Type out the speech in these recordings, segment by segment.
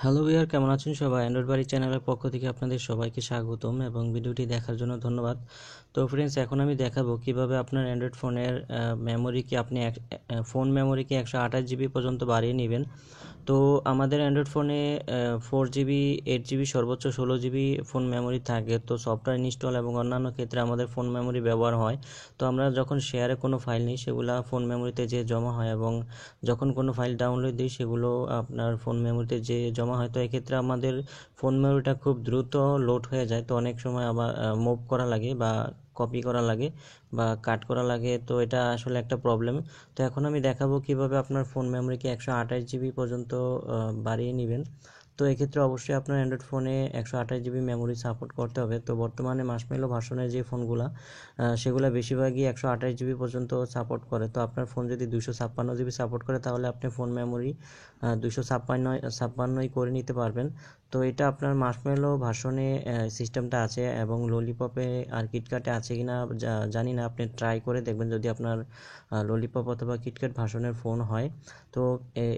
Hello viewer, কেমন আছেন সবাই? অ্যান্ড্রয়েড বাড়ি চ্যানেলের পক্ষ থেকে আপনাদের সবাইকে স্বাগতম এবং ভিডিওটি দেখার জন্য ধন্যবাদ। তো ফ্রেন্ডস, এখন আমি দেখাবো কিভাবে আপনার অ্যান্ড্রয়েড ফোনের মেমোরিকে আপনি ফোন মেমোরিকে 128 জিবি পর্যন্ত বাড়িয়ে নেবেন। তো আমাদের অ্যান্ড্রয়েড ফোনে 4 জিবি, 8 জিবি, সর্বোচ্চ 16 জিবি ফোন মেমোরি থাকে। তো সফটওয়্যার ইনস্টল এবং অন্যান্য ক্ষেত্রে আমাদের ফোন মেমোরি ব্যবহার হয়। তো আমরা যখন শেয়ারে কোনো ফাইল নিই সেগুলো ফোন মেমোরিতে যে জমা হয়, এবং যখন কোনো ফাইল ডাউনলোড দিই সেগুলো আপনার ফোন মেমোরিতে যে জমা হয়। তো এক্ষেত্রে আমাদের ফোন মেমোরিটা খুব দ্রুত লোড হয়ে যায়। তো অনেক সময় আবার মুভ করা লাগে বা কপি করা লাগে বা কাট করা লাগে। তো এটা আসলে একটা প্রবলেম। তো এখন আমি দেখাবো কিভাবে আপনার ফোন মেমোরিকে 128 জিবি পর্যন্ত বাড়িয়ে নেবেন। তো এক্ষেত্রে অবশ্যই আপনার অ্যান্ড্রয়েড ফোনে 128 জিবি মেমোরি সাপোর্ট করতে হবে। তো বর্তমানে মার্শমেলো ভার্সনের যে ফোনগুলো সেগুলো বেশিরভাগই 128 জিবি পর্যন্ত সাপোর্ট করে। তো আপনার ফোন যদি 256 জিবি সাপোর্ট করে তাহলে আপনি ফোন মেমোরি 256ই করে নিতে পারবেন। তো এটা আপনার মার্শমেলো ভার্সনে সিস্টেমটা আছে, এবং ললিপপে আর কিটক্যাটে আছে কিনা জানি না। আপনি ট্রাই করে দেখবেন যদি আপনার ললিপপ অথবা কিটক্যাট ভার্সনের ফোন হয়। তো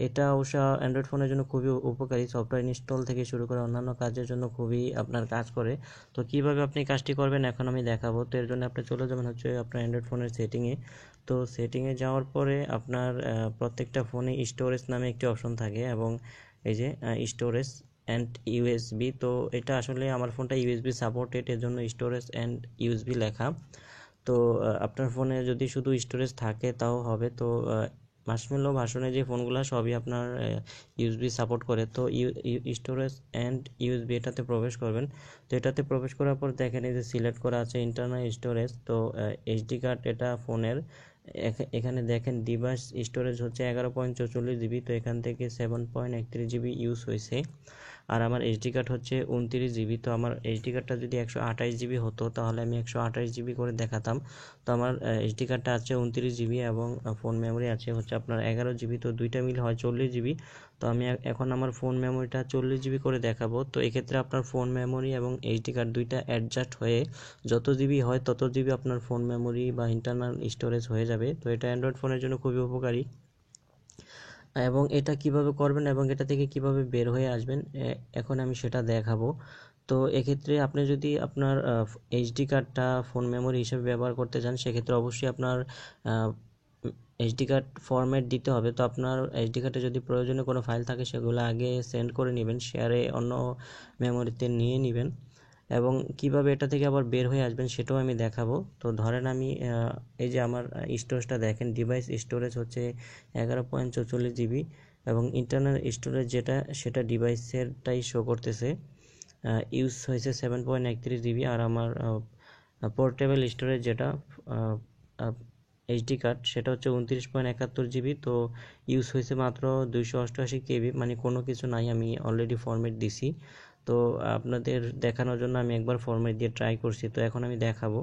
এটা অবশ্য অ্যান্ড্রয়েড ফোনের জন্য খুবই উপকারী। সফটওয়্যার ইনস্টল থেকে শুরু করে অন্যান্য কাজের জন্য খুবই আপনার কাজ করে। তো কিভাবে আপনি কাজটি করবেন এখন আমি দেখাবো। তো এর জন্য আপনি চলে যাবেন হচ্ছে আপনার অ্যান্ড্রয়েড ফোনের সেটিংয়ে। তো সেটিংয়ে যাওয়ার পরে আপনার প্রত্যেকটা ফোনে স্টোরেজ নামে একটি অপশন থাকে, এবং এই যে স্টোরেজ অ্যান্ড ইউএসবি। তো এটা আসলে আমার ফোনটা ইউএসবি সাপোর্টেড, এর জন্য স্টোরেজ অ্যান্ড ইউএসবি লেখা। তো আপনার ফোনে যদি শুধু স্টোরেজ থাকে তাও হবে। তো মার্শমেলো ভার্সনে যে ফোনগুলো সবই আপনার ইউএসবি সাপোর্ট করে। তো স্টোরেজ অ্যান্ড ইউএসবি এটাতে প্রবেশ করবেন। তো এটাতে প্রবেশ করার পর দেখেন এই যে সিলেক্ট করা আছে ইন্টারনাল স্টোরেজ। তো এইচডি কার্ড এটা ফোনের, এখানে দেখেন ডিভাইস স্টোরেজ হচ্ছে 11.44 জিবি। তো এখান থেকে 7.31 জিবি ইউজ হয়েছে। আর আমার এইচডি কার্ড হচ্ছে 29 জিবি। তো আমার এইচডি কার্ডটা যদি 128 জিবি হতো তাহলে আমি 128 জিবি করে দেখাতাম। তো আমার এইচডি কার্ডটা আছে 29 জিবি, এবং ফোন মেমোরি আছে হচ্ছে আপনার 11 জিবি। তো দুইটা মিলে হয় 40 জিবি। তো আমি এখন আমার ফোন মেমোরিটা 40 জিবি করে দেখাবো। তো এক্ষেত্রে আপনার ফোন মেমোরি এবং এইচডি কার্ড দুইটা অ্যাডজাস্ট হয়ে যত জিবি হয় তত জিবি আপনার ফোন মেমোরি বা ইন্টারনাল স্টোরেজ হয়ে যাবে। তো এটা অ্যান্ড্রয়েড ফোনের জন্য খুবই উপকারী। এবং এটা কিভাবে করবেন এবং এটা থেকে কিভাবে বের হয়ে আসবেন এখন আমি সেটা দেখাবো। তো এক্ষেত্রে আপনি যদি আপনার এইচডি কার্ডটা ফোন মেমোরি হিসেবে ব্যবহার করতে চান সেক্ষেত্রে অবশ্যই আপনার এইচডি কার্ড ফরম্যাট দিতে হবে। তো আপনার এইচডি কার্ডে যদি প্রয়োজনীয় কোনো ফাইল থাকে সেগুলো আগে সেন্ড করে নেবেন, শেয়ারে অন্য মেমোরিতে নিয়ে নেবেন। এবং কিভাবে এটা থেকে আবার বের হয়ে আসবেন সেটাও আমি দেখাবো। তো ধরেন আমি এই যে আমার স্টোরেজটা দেখেন, ডিভাইস স্টোরেজ হচ্ছে 11.44 জিবি, এবং ইন্টারনাল স্টোরেজ যেটা সেটা ডিভাইসেরটাই শো করতেছে, ইউজ হয়েছে 7.31 জিবি। আর আমার পোর্টেবল স্টোরেজ যেটা এইচডি কার্ড সেটা হচ্ছে 29.71 জিবি। তো ইউজ হয়েছে মাত্র 288 KB, মানে কোনো কিছু নাই, আমি অলরেডি ফরম্যাট দিছি। তো আপনাদের দেখানোর জন্য আমি একবার ফরম্যাট দিয়ে ট্রাই করছি। তো এখন আমি দেখাবো,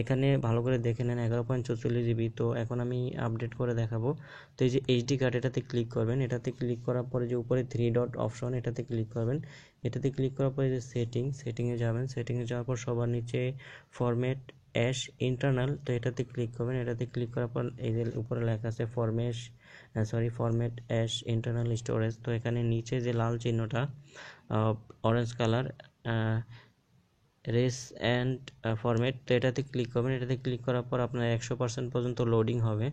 এখানে ভালো করে দেখে নেন 11.44 জিবি। তো এখন আমি আপডেট করে দেখাবো। তো এই যে এইচডি কার্ড এটাতে ক্লিক করবেন, এটাতে ক্লিক করার পরে যে উপরে 3 ডট অপশন এটাতে ক্লিক করবেন। এটাতে ক্লিক করার পরে যে সেটিংয়ে যাবেন, সেটিংয়ে যাওয়ার পর সবার নিচে ফরম্যাট অ্যাশ ইন্টারনাল। তো এটাতে ক্লিক করবেন। এটাতে ক্লিক করার পর এই যে উপরে লেখা আছে ফরম্যাট অ্যাশ ইন্টারনাল স্টোরেজ। তো এখানে নিচে যে লাল চিহ্নটা orange colour, race and format, তো এটাতে ক্লিক করবেন। এটাতে ক্লিক করার পর আপনার 100% পর্যন্ত লোডিং হবে।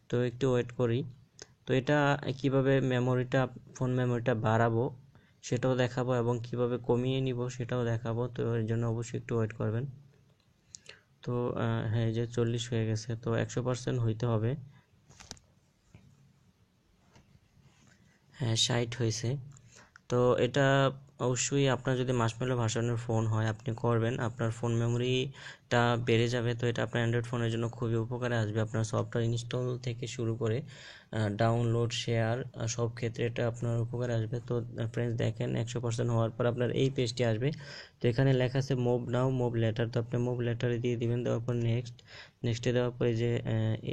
তো একটু ওয়েট করি। তো এটা কিভাবে ফোন মেমোরিটা বাড়াবো সেটাও দেখাবো, এবং কিভাবে কমিয়ে নিব সেটাও দেখাবো। তো এর জন্য অবশ্যই একটু ওয়েট করবেন। তো হ্যাঁ, যে 40 হয়ে গেছে, তো 100% হইতে হবে। হ্যাঁ, 60 হয়েছে। তো এটা অবশ্যই আপনার যদি মার্শমেলো ভার্সনের ফোন হয় আপনি করবেন, আপনার ফোন মেমোরিটা বেড়ে যাবে। তো এটা আপনার অ্যান্ড্রয়েড ফোনের জন্য খুবই উপকারে আসবে। আপনার সফটওয়্যার ইনস্টল থেকে শুরু করে ডাউনলোড, শেয়ার সব ক্ষেত্রে এটা আপনার উপকারে আসবে। তো ফ্রেন্ডস দেখেন 100% হওয়ার পর আপনার এই পেজটি আসবে। তো এখানে লেখা আছে মুভ নাও, মুভ লেটার। তো আপনি মুভ লেটারে দিয়ে দিবেন, দেওয়ার পর নেক্সটে দেওয়ার পরে যে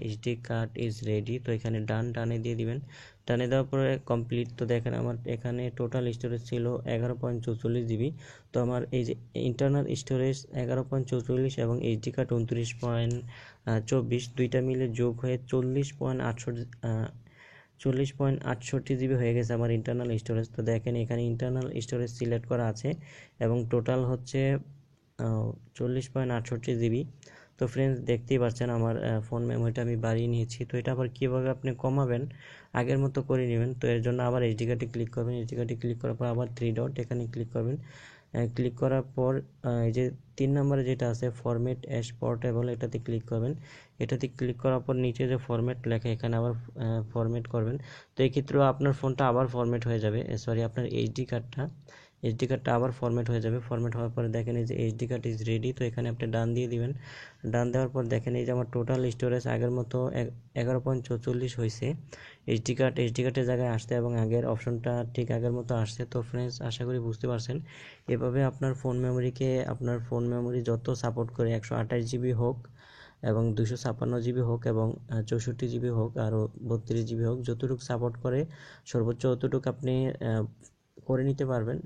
এইচডি কার্ড ইজ রেডি। তো এখানে ডানে দিয়ে দিবেন। ডানে দেওয়ার পরে কমপ্লিট। তো দেখেন আমার এখানে টোটাল স্টোরেজ ছিল 11.44 জিবি। তো আমার এই যে ইন্টারনাল স্টোরেজ 11.44 এবং এইচডি কার্ড 29.24, দুইটা মিলে যোগ হয়ে 40.68 জিবি হয়ে গেছে আমার ইন্টারনাল স্টোরেজ। তো দেখেন এখানে ইন্টারনাল স্টোরেজ সিলেক্ট করা আছে এবং টোটাল হচ্ছে 40.68 জিবি। তো ফ্রেন্ডস দেখতেই পাচ্ছেন আমার ফোন মেমোরিটা আমি বাড়িয়ে নিয়েছি। তো এটা আবার কীভাবে আপনি কমাবেন, আগের মতো করে নেবেন। তো এর জন্য আবার এইচডি কার্ডে ক্লিক করবেন, এইচডি কার্ডে ক্লিক করার পর আবার 3 ডট এখানে ক্লিক করবেন। ক্লিক করার পর এই যে 3 নম্বরে যেটা আছে ফরম্যাট অ্যাজ পোর্টেবল, এটাতে ক্লিক করবেন। এটাতে ক্লিক করার পর নিচে যে ফরম্যাট লেখা এখানে আবার ফরম্যাট করবেন। তো এই ক্ষেত্রেও আপনার ফোনটা আবার ফরম্যাট হয়ে যাবে, সরি আপনার এইচডি কার্ডটা আবার ফরম্যাট হয়ে যাবে। ফরম্যাট হওয়ার পরে দেখেন এই যে এইচডি কার্ড ইজ রেডি। তো এখানে আপনি ডান দিয়ে দিবেন। ডান দেওয়ার পর দেখেন এই যে আমার টোটাল স্টোরেজ আগের মতো 11.44 হয়েছে। এইচডি কার্ডের জায়গায় আসতে এবং আগের অপশনটা ঠিক আগের মতো আসছে। তো ফ্রেন্ডস আশা করি বুঝতে পারছেন। এভাবে আপনার ফোন মেমোরি যত সাপোর্ট করে 128 জিবি হোক এবং 256 জিবি হোক এবং 64 জিবি হোক আরও 32 জিবি হোক, যতটুকু সাপোর্ট করে সর্বোচ্চ অতটুকু আপনি করে নিতে পারবেন।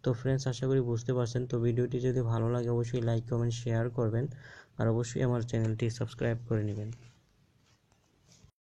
তো ফ্রেন্ডস আশা করি বুঝতে পারছেন। তো ভিডিওটি যদি ভালো লাগে অবশ্যই লাইক কমেন্ট শেয়ার করবেন আর অবশ্যই আমার চ্যানেলটি সাবস্ক্রাইব করে নেবেন।